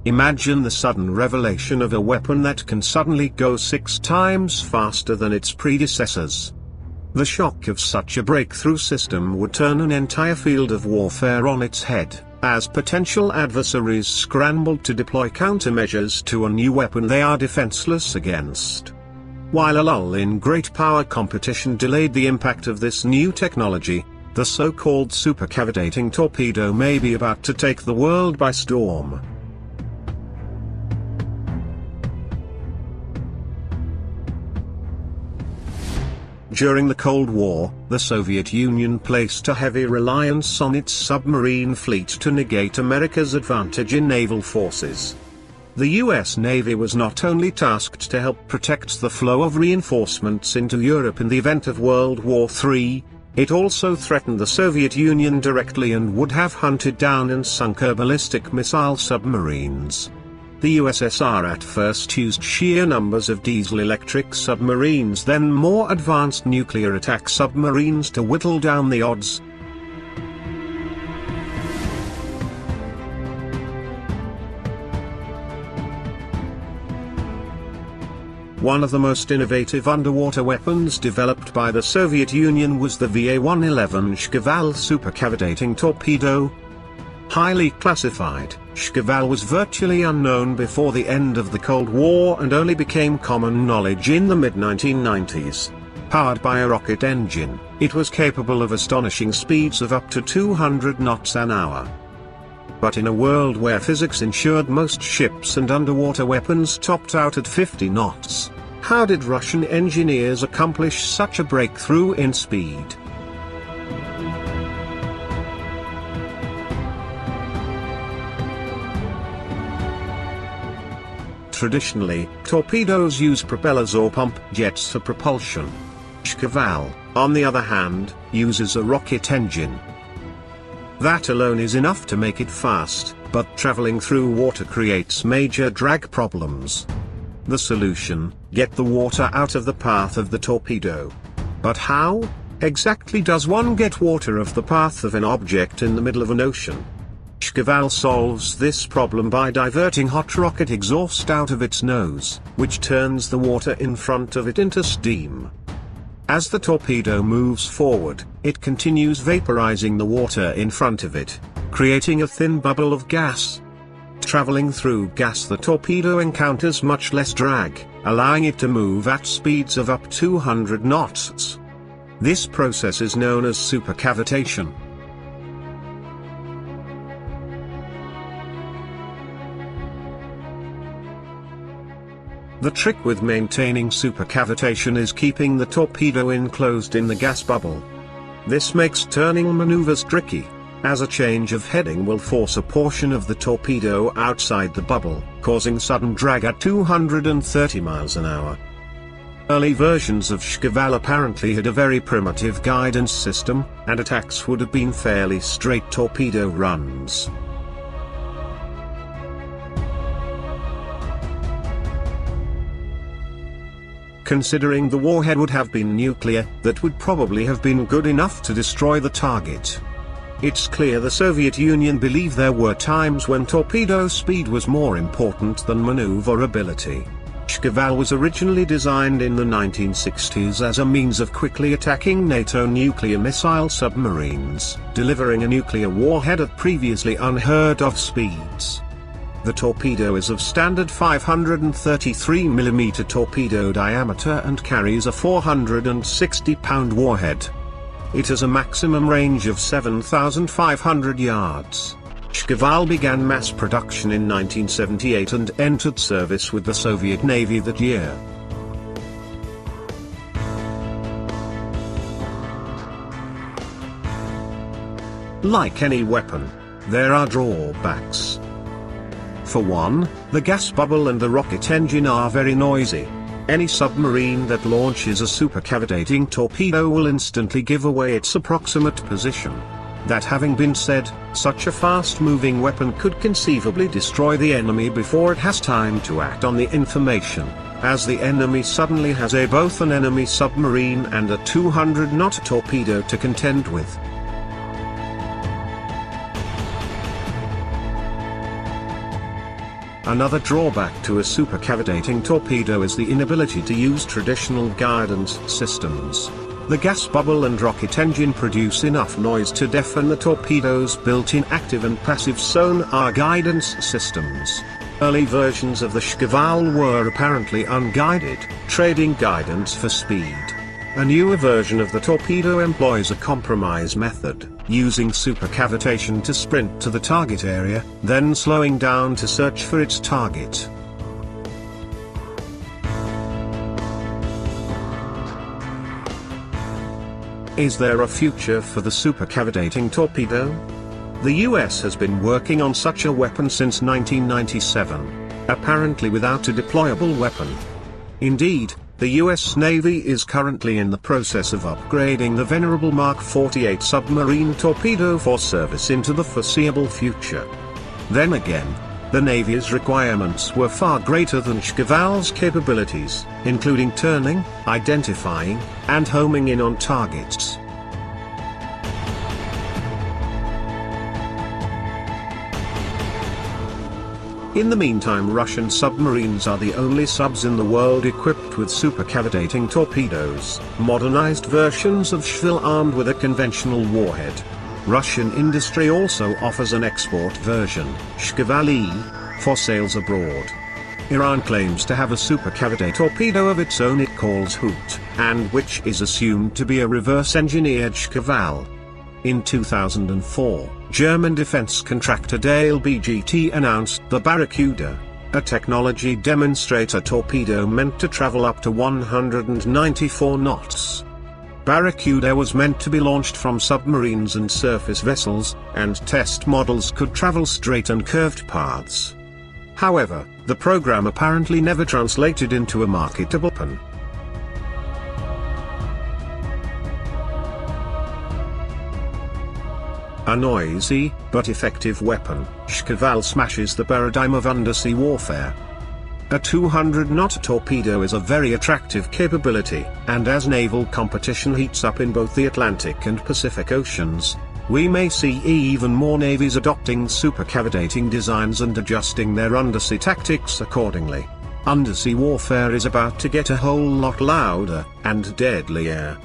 Imagine the sudden revelation of a weapon that can suddenly go 6 times faster than its predecessors. The shock of such a breakthrough system would turn an entire field of warfare on its head, as potential adversaries scrambled to deploy countermeasures to a new weapon they are defenseless against. While a lull in great power competition delayed the impact of this new technology, the so-called supercavitating torpedo may be about to take the world by storm. During the Cold War, the Soviet Union placed a heavy reliance on its submarine fleet to negate America's advantage in naval forces. The US Navy was not only tasked to help protect the flow of reinforcements into Europe in the event of World War III, it also threatened the Soviet Union directly and would have hunted down and sunk her ballistic missile submarines. The USSR at first used sheer numbers of diesel-electric submarines, then more advanced nuclear attack submarines to whittle down the odds. One of the most innovative underwater weapons developed by the Soviet Union was the VA-111 Shkval supercavitating torpedo. Highly classified, Shkval was virtually unknown before the end of the Cold War and only became common knowledge in the mid-1990s. Powered by a rocket engine, it was capable of astonishing speeds of up to 200 knots an hour. But in a world where physics ensured most ships and underwater weapons topped out at 50 knots, how did Russian engineers accomplish such a breakthrough in speed? Traditionally, torpedoes use propellers or pump jets for propulsion. Shkval, on the other hand, uses a rocket engine. That alone is enough to make it fast, but traveling through water creates major drag problems. The solution: get the water out of the path of the torpedo. But how exactly does one get water off the path of an object in the middle of an ocean? Shkval solves this problem by diverting hot rocket exhaust out of its nose, which turns the water in front of it into steam. As the torpedo moves forward, it continues vaporizing the water in front of it, creating a thin bubble of gas. Traveling through gas, the torpedo encounters much less drag, allowing it to move at speeds of up to 200 knots. This process is known as supercavitation. The trick with maintaining supercavitation is keeping the torpedo enclosed in the gas bubble. This makes turning maneuvers tricky, as a change of heading will force a portion of the torpedo outside the bubble, causing sudden drag at 230 miles an hour. Early versions of Shkval apparently had a very primitive guidance system, and attacks would have been fairly straight torpedo runs. Considering the warhead would have been nuclear, that would probably have been good enough to destroy the target. It's clear the Soviet Union believed there were times when torpedo speed was more important than maneuverability. Shkval was originally designed in the 1960s as a means of quickly attacking NATO nuclear missile submarines, delivering a nuclear warhead at previously unheard of speeds. The torpedo is of standard 533mm torpedo diameter and carries a 460-pound warhead. It has a maximum range of 7,500 yards. Shkval began mass production in 1978 and entered service with the Soviet Navy that year. Like any weapon, there are drawbacks. For one, the gas bubble and the rocket engine are very noisy. Any submarine that launches a supercavitating torpedo will instantly give away its approximate position. That having been said, such a fast-moving weapon could conceivably destroy the enemy before it has time to act on the information, as the enemy suddenly has both an enemy submarine and a 200-knot torpedo to contend with. Another drawback to a supercavitating torpedo is the inability to use traditional guidance systems. The gas bubble and rocket engine produce enough noise to deafen the torpedo's built-in active and passive sonar guidance systems. Early versions of the Shkval were apparently unguided, trading guidance for speed. A newer version of the torpedo employs a compromise method, using supercavitation to sprint to the target area, then slowing down to search for its target. Is there a future for the supercavitating torpedo? The US has been working on such a weapon since 1997, apparently without a deployable weapon. Indeed, the US Navy is currently in the process of upgrading the venerable Mark 48 submarine torpedo for service into the foreseeable future. Then again, the Navy's requirements were far greater than Shkval's capabilities, including turning, identifying, and homing in on targets. In the meantime, Russian submarines are the only subs in the world equipped with supercavitating torpedoes, modernized versions of Shkval armed with a conventional warhead. Russian industry also offers an export version, Shkval-E, for sales abroad. Iran claims to have a supercavitating torpedo of its own it calls Hoot, and which is assumed to be a reverse-engineered Shkval. In 2004, German defense contractor Dale BGT announced the Barracuda, a technology demonstrator torpedo meant to travel up to 194 knots. Barracuda was meant to be launched from submarines and surface vessels, and test models could travel straight and curved paths. However, the program apparently never translated into a marketable weapon. A noisy, but effective weapon, Shkval smashes the paradigm of undersea warfare. A 200-knot torpedo is a very attractive capability, and as naval competition heats up in both the Atlantic and Pacific Oceans, we may see even more navies adopting supercavitating designs and adjusting their undersea tactics accordingly. Undersea warfare is about to get a whole lot louder and deadlier.